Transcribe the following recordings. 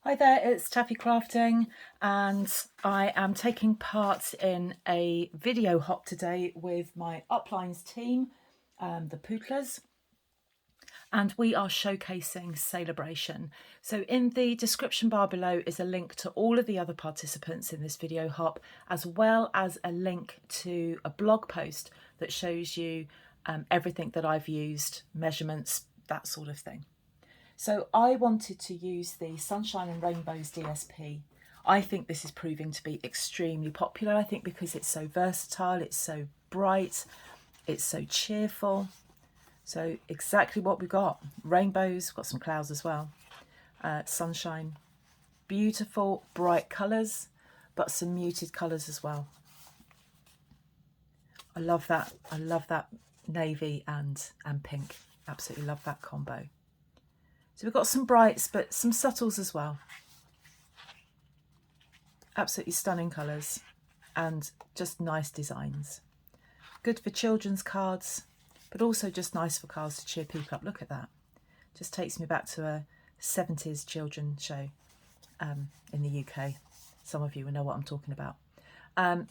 Hi there, it's Taffy Crafting, and I am taking part in a video hop today with my Uplines team, the Pootles, and we are showcasing Celebration. So in the description bar below is a link to all of the other participants in this video hop, as well as a link to a blog post that shows you everything that I've used, measurements, that sort of thing. So I wanted to use the Sunshine and Rainbows DSP. I think this is proving to be extremely popular. I think because it's so versatile, it's so bright, it's so cheerful. So exactly what we got. Rainbows, got some clouds as well. Sunshine, beautiful bright colours, but some muted colours as well. I love that. I love that navy and pink. Absolutely love that combo. So we've got some brights, but some subtles as well. Absolutely stunning colours and just nice designs. Good for children's cards, but also just nice for cards to cheer people up. Look at that. Just takes me back to a 70s children show in the UK. Some of you will know what I'm talking about.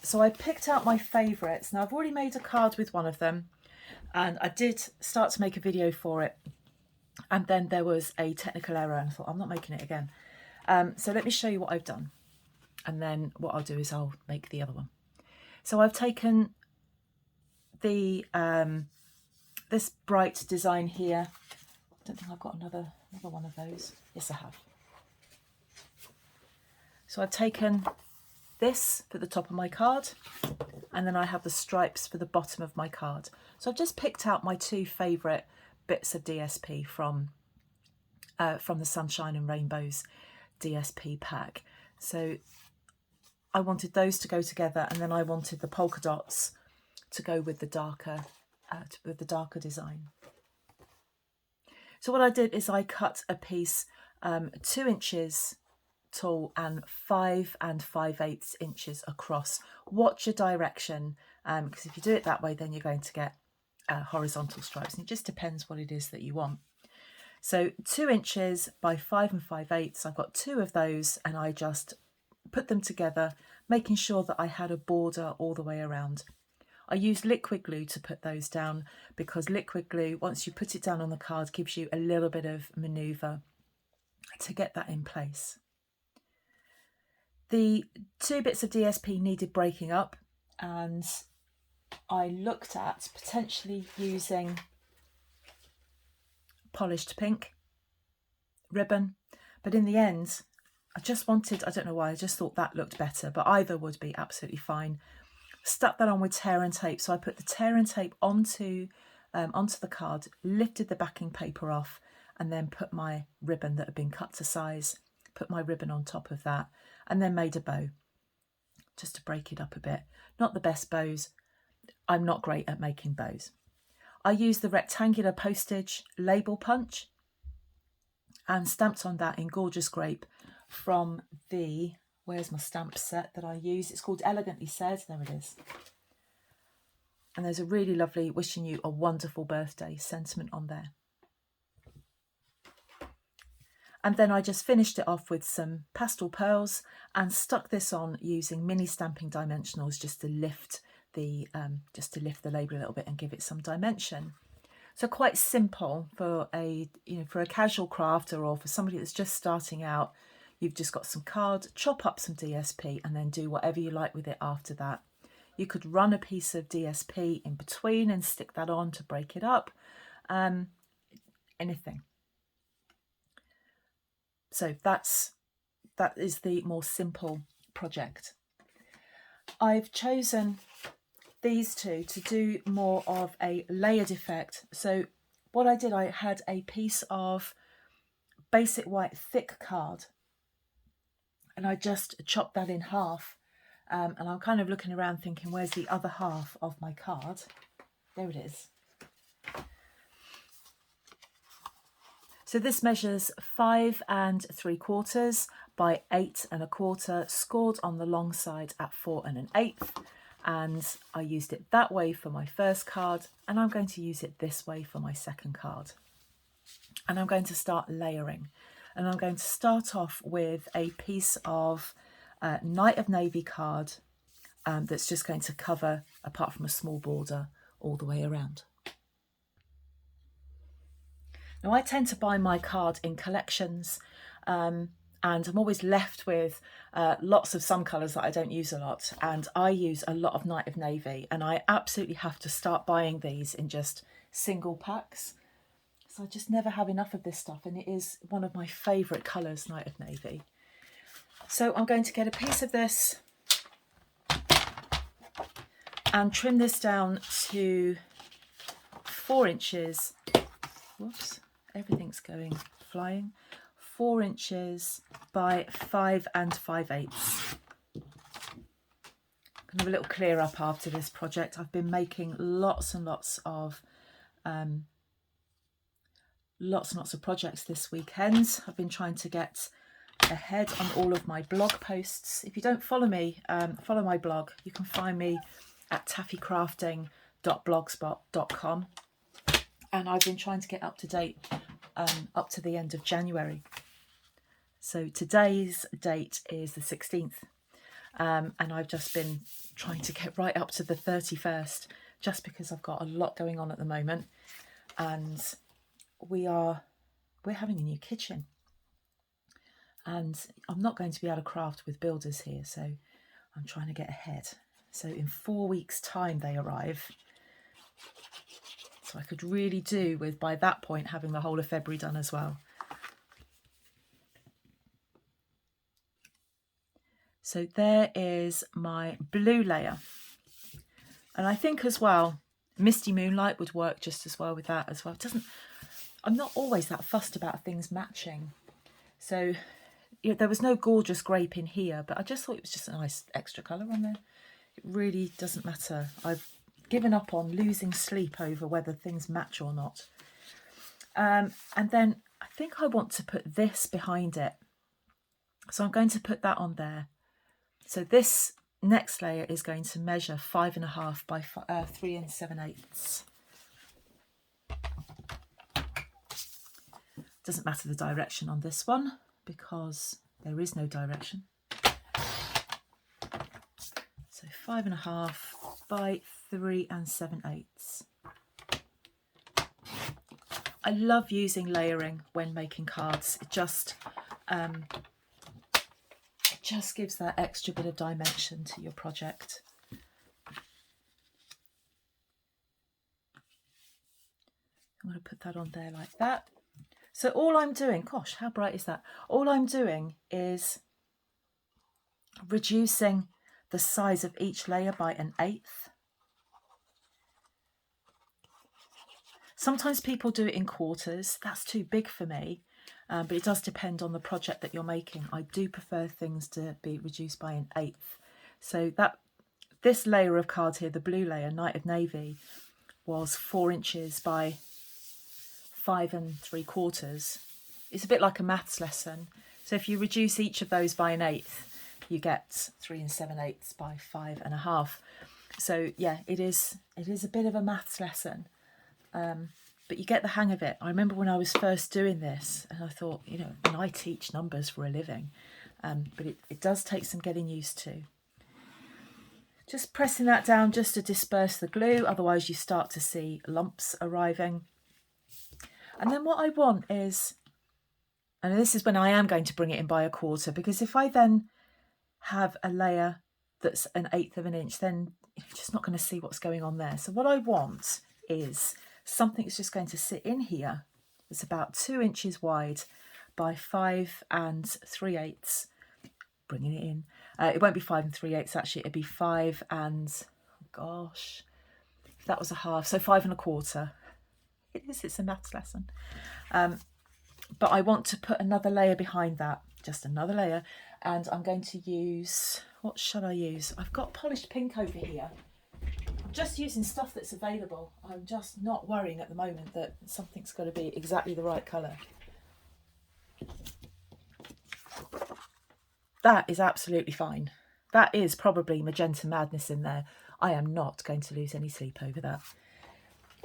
So I picked out my favourites. Now I've already made a card with one of them, and I did start to make a video for it. And then there was a technical error and I thought, I'm not making it again. So let me show you what I've done. And then what I'll do is I'll make the other one. So I've taken the this bright design here. I don't think I've got another one of those. Yes, I have. So I've taken this for the top of my card, and then I have the stripes for the bottom of my card. So I've just picked out my two favourite bits of DSP from the Sunshine and Rainbows DSP pack. So I wanted those to go together, and then I wanted the polka dots to go with the darker design. So what I did is I cut a piece 2 inches tall and 5 5/8 inches across. Watch your direction, because if you do it that way, then you're going to get horizontal stripes, and it just depends what it is that you want. So 2 inches by 5 5/8. I've got 2 of those, and I just put them together, making sure that I had a border all the way around. I used liquid glue to put those down, because liquid glue, once you put it down on the card, gives you a little bit of manoeuvre to get that in place. The 2 bits of DSP needed breaking up, and I looked at potentially using polished pink ribbon, but in the end I just wanted, I don't know why, I just thought that looked better, but either would be absolutely fine. Stuck that on with tear and tape. So I put the tear and tape onto the card, lifted the backing paper off, and then put my ribbon that had been cut to size, put my ribbon on top of that, and then made a bow just to break it up a bit. Not the best bows. I'm not great at making bows. I used the rectangular postage label punch and stamped on that in gorgeous grape from the, where's my stamp set that I use? It's called Elegantly Said. There it is. And there's a really lovely wishing you a wonderful birthday sentiment on there. And then I just finished it off with some pastel pearls and stuck this on using mini stamping dimensionals just to lift the label a little bit and give it some dimension. So quite simple for a casual crafter, or for somebody that's just starting out. You've just got some card, chop up some DSP, and then do whatever you like with it after that. You could run a piece of DSP in between and stick that on to break it up. Anything. So that is the more simple project. I've chosen these two to do more of a layered effect. So what I did, I had a piece of basic white thick card, and I just chopped that in half, and I'm kind of looking around thinking, where's the other half of my card? There it is. So this measures 5 3/4 by 8 1/4, scored on the long side at 4 1/8, and I used it that way for my first card, and I'm going to use it this way for my second card. And I'm going to start layering. And I'm going to start off with a piece of Night of Navy card that's just going to cover, apart from a small border, all the way around. Now I tend to buy my card in collections, and I'm always left with lots of some colours that I don't use a lot, and I use a lot of Night of Navy, and I absolutely have to start buying these in just single packs. So I just never have enough of this stuff, and it is one of my favourite colours, Night of Navy. So I'm going to get a piece of this and trim this down to 4 inches. Whoops, everything's going flying. 4 inches by 5 5/8. I'm going to have a little clear up after this project. I've been making lots and lots of projects this weekend. I've been trying to get ahead on all of my blog posts. If you don't follow me, follow my blog. You can find me at taffycrafting.blogspot.com, and I've been trying to get up to date up to the end of January. So today's date is the 16th, and I've just been trying to get right up to the 31st, just because I've got a lot going on at the moment, and we're having a new kitchen, and I'm not going to be able to craft with builders here, so I'm trying to get ahead. So in 4 weeks' time they arrive, so I could really do with, by that point, having the whole of February done as well. So there is my blue layer, and I think as well Misty Moonlight would work just as well with that as well. I'm not always that fussed about things matching, so there was no gorgeous grape in here, but I just thought it was just a nice extra colour on there. It really doesn't matter. I've given up on losing sleep over whether things match or not. And then I think I want to put this behind it, so I'm going to put that on there. So this next layer is going to measure 5.5 by 3 7/8. Doesn't matter the direction on this one because there is no direction. So 5.5 by 3 7/8. I love using layering when making cards. It just gives that extra bit of dimension to your project. I'm going to put that on there like that. So all I'm doing, gosh, how bright is that? All I'm doing is reducing the size of each layer by 1/8. Sometimes people do it in quarters. That's too big for me, but it does depend on the project that you're making. I do prefer things to be reduced by 1/8. So this layer of cards here, the blue layer, Night of Navy, was 4 inches by 5 3/4. It's a bit like a maths lesson. So if you reduce each of those by 1/8, you get 3 7/8 by 5.5. So yeah, it is a bit of a maths lesson, but you get the hang of it. I remember when I was first doing this, and I thought, and I teach numbers for a living, but it does take some getting used to. Just pressing that down just to disperse the glue, otherwise you start to see lumps arriving. And then what I want is, and this is when I am going to bring it in by 1/4, because if I then have a layer that's 1/8 of an inch, then you're just not going to see what's going on there. So what I want is something that's just going to sit in here. It's about 2 inches wide by 5 3/8. Bringing it in. It won't be 5 3/8 actually. It'd be 5 and, gosh, if that was a half, so 5 1/4. It's a maths lesson. But I want to put another layer behind that, just another layer, and I'm going to use, what should I use? I've got polished pink over here. I'm just using stuff that's available. I'm just not worrying at the moment that something's got to be exactly the right colour. That is absolutely fine. That is probably Magenta Madness in there. I am not going to lose any sleep over that.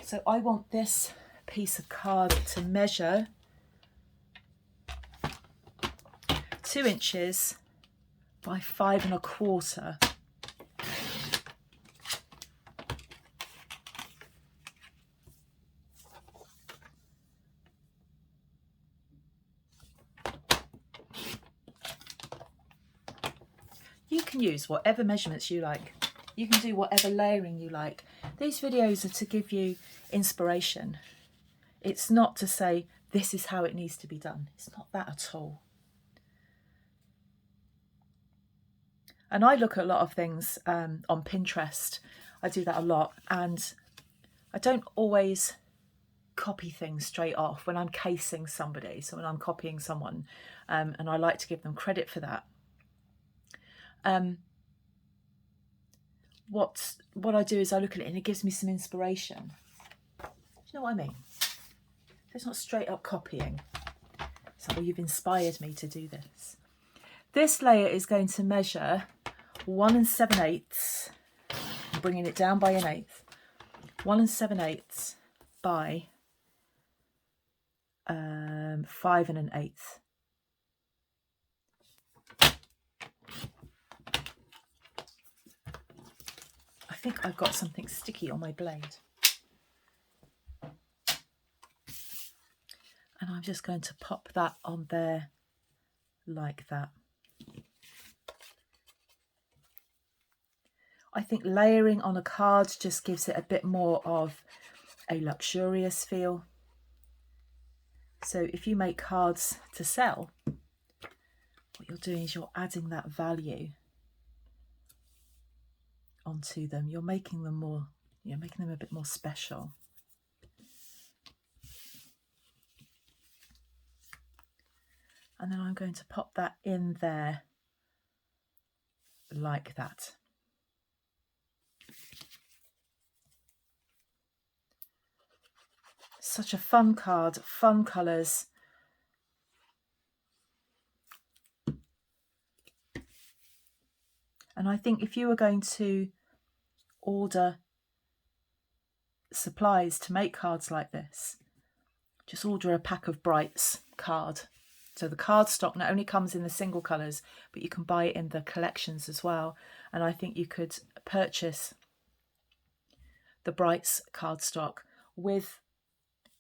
So I want this piece of card to measure 2 inches by 5 1/4. You can use whatever measurements you like. You can do whatever layering you like. These videos are to give you inspiration. It's not to say this is how it needs to be done. It's not that at all. And I look at a lot of things on Pinterest. I do that a lot, and I don't always copy things straight off when I'm casing somebody. So when I'm copying someone, and I like to give them credit for that. What I do is I look at it and it gives me some inspiration. Do you know what I mean? It's not straight up copying. It's like, well, you've inspired me to do this. This layer is going to measure 1 7/8. I'm bringing it down by 1/8. 1 7/8 by 5 1/8. I think I've got something sticky on my blade. And I'm just going to pop that on there like that. I think layering on a card just gives it a bit more of a luxurious feel. So if you make cards to sell, what you're doing is you're adding that value onto them. You're making them a bit more special. And then I'm going to pop that in there like that. Such a fun card, fun colours. And I think if you were going to order supplies to make cards like this, just order a pack of Brights card. So the card stock not only comes in the single colours, but you can buy it in the collections as well. And I think you could purchase the Brights cardstock with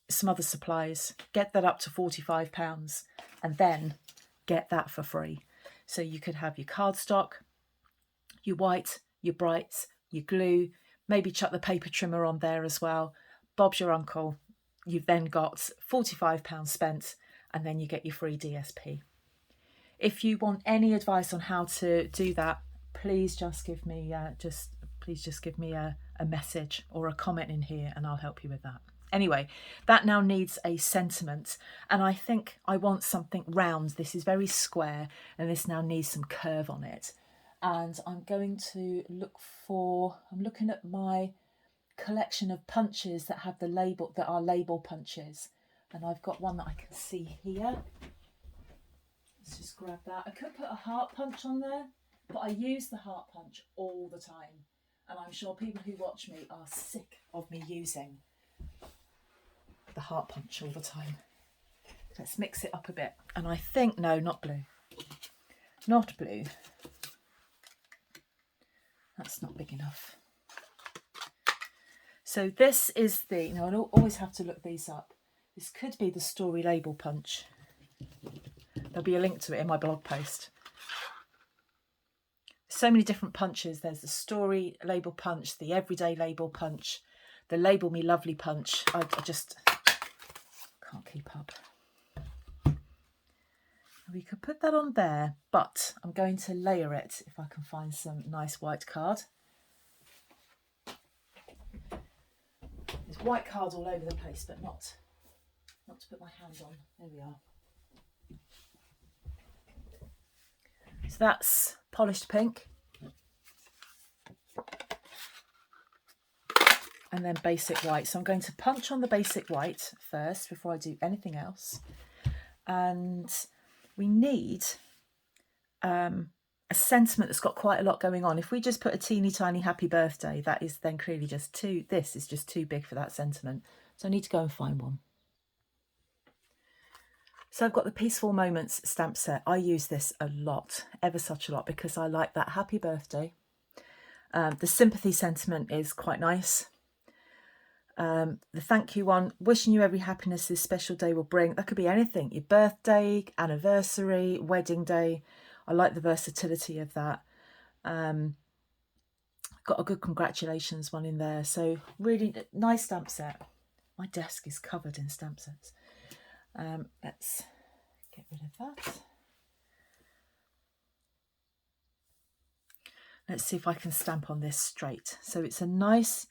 some other supplies, get that up to £45, and then get that for free. So you could have your cardstock, your white, your Brights, your glue, maybe chuck the paper trimmer on there as well. Bob's your uncle. You've then got £45 spent, and then you get your free DSP. If you want any advice on how to do that, please just give me a message or a comment in here, and I'll help you with that. Anyway, that now needs a sentiment, and I think I want something round. This is very square, and this now needs some curve on it. And I'm going to I'm looking at my collection of punches that have the label, that are label punches, and I've got one that I can see here. Let's just grab that. I could put a heart punch on there, but I use the heart punch all the time, and I'm sure people who watch me are sick of me using the heart punch all the time. Let's mix it up a bit. And I think, no, not blue. Not blue. That's not big enough. So this is I always have to look these up. This could be the Story Label Punch. There'll be a link to it in my blog post. So many different punches. There's the Story Label Punch, the Everyday Label Punch, the Label Me Lovely Punch. I just can't keep up. We could put that on there, but I'm going to layer it if I can find some nice white card. There's white cards all over the place, but not to put my hand on. There we are. So that's polished pink. And then basic white. So I'm going to punch on the basic white first before I do anything else. And we need a sentiment that's got quite a lot going on. If we just put a teeny tiny happy birthday, that is then clearly this is just too big for that sentiment. So I need to go and find one. So I've got the Peaceful Moments stamp set. I use this a lot, ever such a lot, because I like that happy birthday. The sympathy sentiment is quite nice. The thank you one, wishing you every happiness this special day will bring. That could be anything, your birthday, anniversary, wedding day. I like the versatility of that. Got a good congratulations one in there. So really nice stamp set. My desk is covered in stamp sets. Let's get rid of that. Let's see if I can stamp on this straight. So it's a nice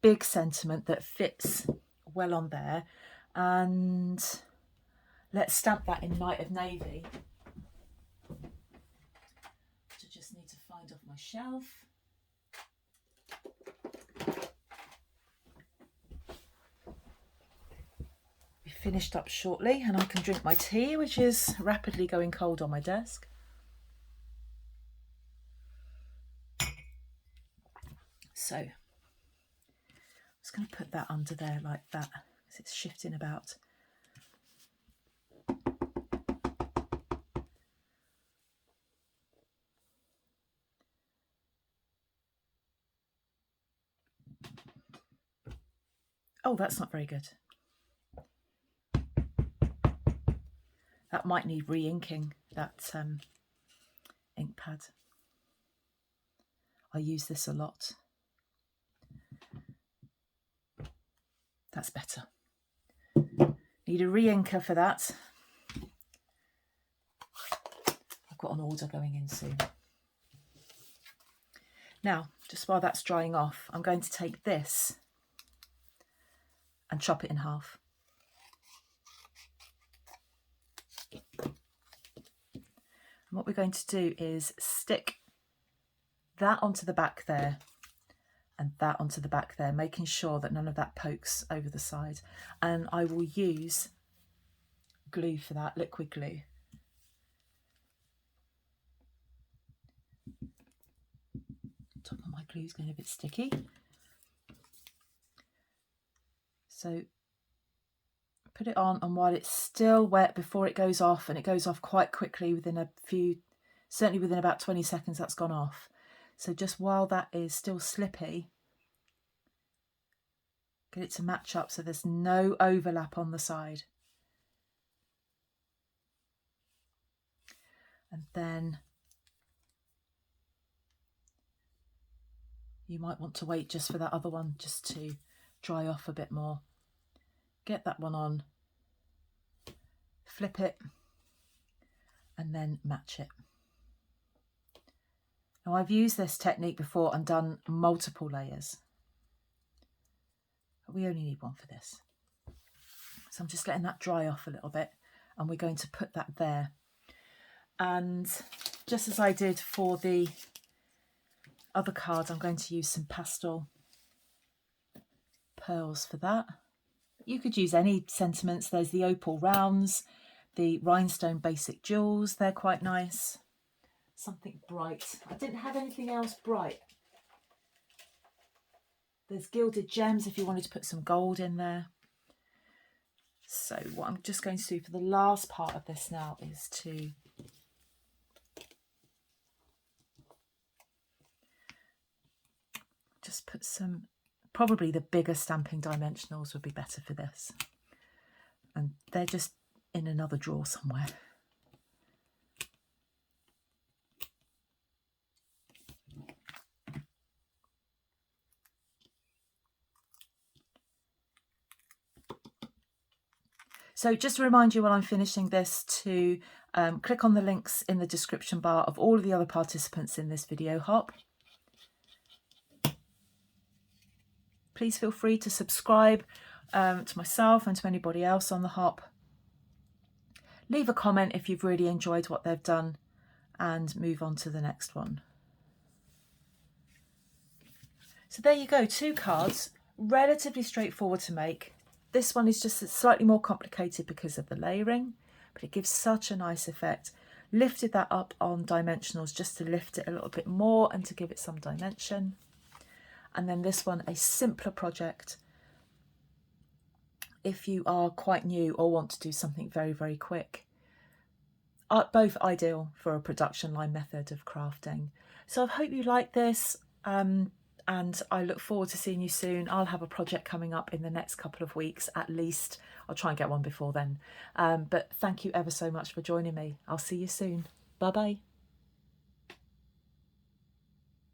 big sentiment that fits well on there. And let's stamp that in Night of Navy. I just need to find off my shelf. Be finished up shortly and I can drink my tea, which is rapidly going cold on my desk. So I'm just going to put that under there like that because it's shifting about. Oh, that's not very good. That might need re-inking, that ink pad. I use this a lot. That's better. Need a re-inker for that. I've got an order going in soon. Now, just while that's drying off, I'm going to take this and chop it in half. And what we're going to do is stick that onto the back there and that onto the back there, making sure that none of that pokes over the side. And I will use glue for that, liquid glue. Top of my glue is getting a bit sticky. So put it on, and while it's still wet before it goes off, and it goes off quite quickly within a few, certainly within about 20 seconds that's gone off. So just while that is still slippy, get it to match up so there's no overlap on the side. And then you might want to wait just for that other one just to dry off a bit more. Get that one on, flip it, and then match it. Now I've used this technique before and done multiple layers, but we only need one for this. So I'm just letting that dry off a little bit, and we're going to put that there. And just as I did for the other card, I'm going to use some pastel pearls for that. You could use any sentiments. There's the opal rounds, the rhinestone basic jewels, they're quite nice. Something bright. I didn't have anything else bright. There's gilded gems if you wanted to put some gold in there. So what I'm just going to do for the last part of this now is to just put some, probably the bigger stamping dimensionals would be better for this. And they're just in another drawer somewhere. So just to remind you while I'm finishing this to click on the links in the description bar of all of the other participants in this video hop. Please feel free to subscribe to myself and to anybody else on the hop. Leave a comment if you've really enjoyed what they've done and move on to the next one. So there you go, 2 cards, relatively straightforward to make. This one is just slightly more complicated because of the layering, but it gives such a nice effect. Lifted that up on dimensionals just to lift it a little bit more and to give it some dimension. And then this one, a simpler project if you are quite new or want to do something very, very quick. Both ideal for a production line method of crafting. So I hope you like this, and I look forward to seeing you soon. I'll have a project coming up in the next couple of weeks at least. I'll try and get one before then. But thank you ever so much for joining me. I'll see you soon. Bye bye.